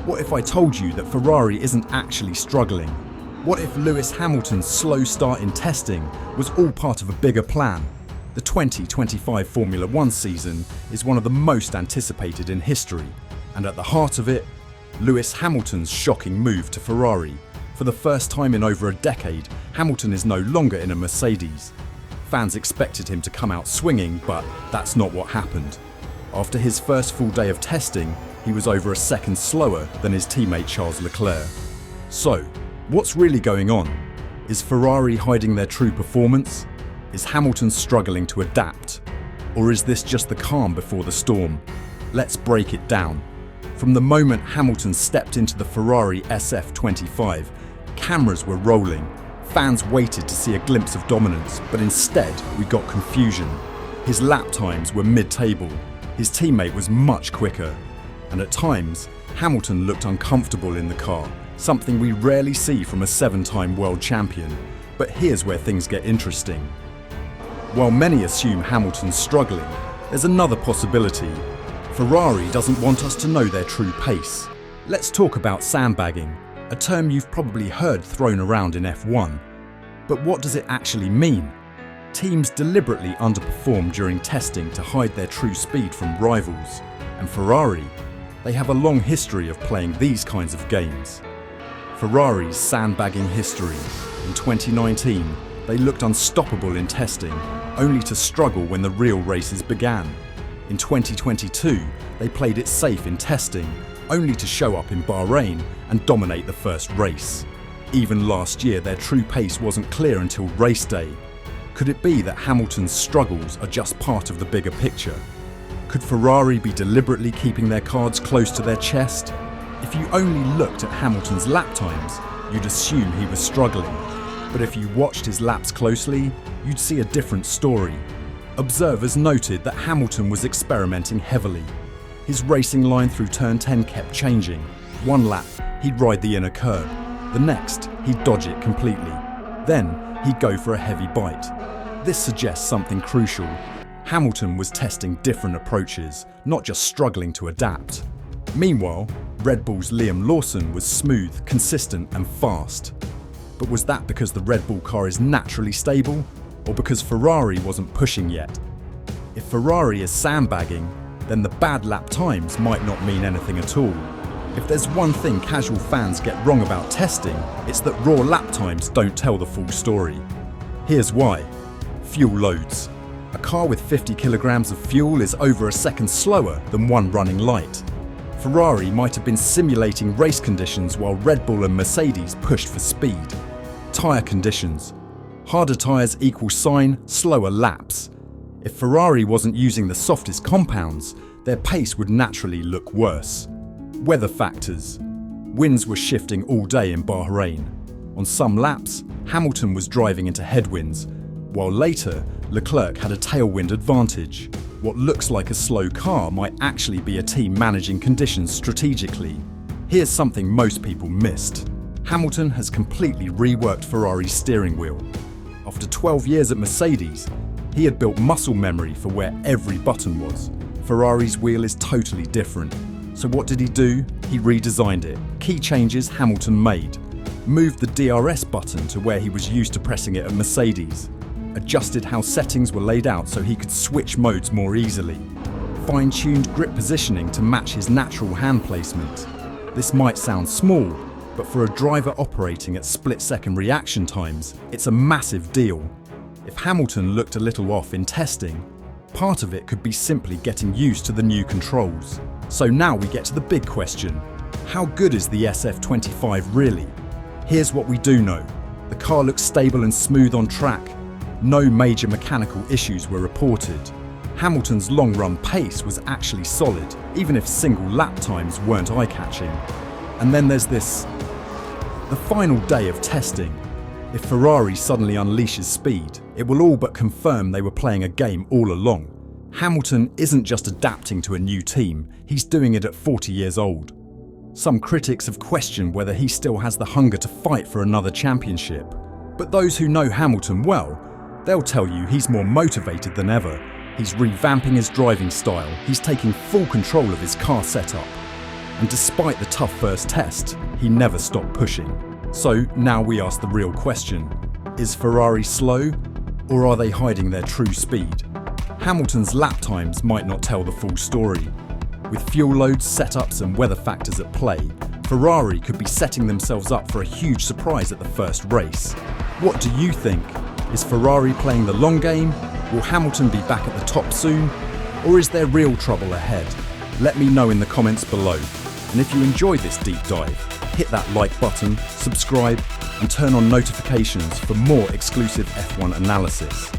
What if I told you that Ferrari isn't actually struggling? What if Lewis Hamilton's slow start in testing was all part of a bigger plan? The 2025 Formula One season is one of the most anticipated in history, and at the heart of it, Lewis Hamilton's shocking move to Ferrari. For the first time in over a decade, Hamilton is no longer in a Mercedes. Fans expected him to come out swinging, but that's not what happened. After his first full day of testing, he was over a second slower than his teammate Charles Leclerc. So, what's really going on? Is Ferrari hiding their true performance? Is Hamilton struggling to adapt? Or is this just the calm before the storm? Let's break it down. From the moment Hamilton stepped into the Ferrari SF25, cameras were rolling. Fans waited to see a glimpse of dominance, but instead we got confusion. His lap times were mid-table. His teammate was much quicker. And at times, Hamilton looked uncomfortable in the car, something we rarely see from a 7-time world champion. But here's where things get interesting. While many assume Hamilton's struggling, there's another possibility. Ferrari doesn't want us to know their true pace. Let's talk about sandbagging, a term you've probably heard thrown around in F1. But what does it actually mean? Teams deliberately underperform during testing to hide their true speed from rivals. And Ferrari, they have a long history of playing these kinds of games. Ferrari's sandbagging history. In 2019, they looked unstoppable in testing, only to struggle when the real races began. In 2022, they played it safe in testing, only to show up in Bahrain and dominate the first race. Even last year, their true pace wasn't clear until race day. Could it be that Hamilton's struggles are just part of the bigger picture? Could Ferrari be deliberately keeping their cards close to their chest? If you only looked at Hamilton's lap times, you'd assume he was struggling. But if you watched his laps closely, you'd see a different story. Observers noted that Hamilton was experimenting heavily. His racing line through turn 10 kept changing. One lap, he'd ride the inner curb. The next, he'd dodge it completely. Then, he'd go for a heavy bite. This suggests something crucial. Hamilton was testing different approaches, not just struggling to adapt. Meanwhile, Red Bull's Liam Lawson was smooth, consistent and fast. But was that because the Red Bull car is naturally stable, or because Ferrari wasn't pushing yet? If Ferrari is sandbagging, then the bad lap times might not mean anything at all. If there's one thing casual fans get wrong about testing, it's that raw lap times don't tell the full story. Here's why. Fuel loads. A car with 50 kilograms of fuel is over a second slower than one running light. Ferrari might have been simulating race conditions while Red Bull and Mercedes pushed for speed. Tyre conditions. Harder tyres equal slower laps. If Ferrari wasn't using the softest compounds, their pace would naturally look worse. Weather factors. Winds were shifting all day in Bahrain. On some laps, Hamilton was driving into headwinds, while later, Leclerc had a tailwind advantage. What looks like a slow car might actually be a team managing conditions strategically. Here's something most people missed. Hamilton has completely reworked Ferrari's steering wheel. After 12 years at Mercedes, he had built muscle memory for where every button was. Ferrari's wheel is totally different. So what did he do? He redesigned it. Key changes Hamilton made. Moved the DRS button to where he was used to pressing it at Mercedes. Adjusted how settings were laid out so he could switch modes more easily. Fine-tuned grip positioning to match his natural hand placement. This might sound small, but for a driver operating at split-second reaction times, it's a massive deal. If Hamilton looked a little off in testing, part of it could be simply getting used to the new controls. So now we get to the big question. How good is the SF25 really? Here's what we do know. The car looks stable and smooth on track. No major mechanical issues were reported. Hamilton's long-run pace was actually solid, even if single lap times weren't eye-catching. And then there's this. The final day of testing. If Ferrari suddenly unleashes speed, it will all but confirm they were playing a game all along. Hamilton isn't just adapting to a new team, he's doing it at 40 years old. Some critics have questioned whether he still has the hunger to fight for another championship. But those who know Hamilton well, they'll tell you he's more motivated than ever. He's revamping his driving style, he's taking full control of his car setup. and despite the tough first test, he never stopped pushing. So now we ask the real question: is Ferrari slow, or are they hiding their true speed? Hamilton's lap times might not tell the full story. With fuel loads, setups and weather factors at play, Ferrari could be setting themselves up for a huge surprise at the first race. What do you think? Is Ferrari playing the long game? Will Hamilton be back at the top soon? Or is there real trouble ahead? Let me know in the comments below. And if you enjoyed this deep dive, hit that like button, subscribe and turn on notifications for more exclusive F1 analysis.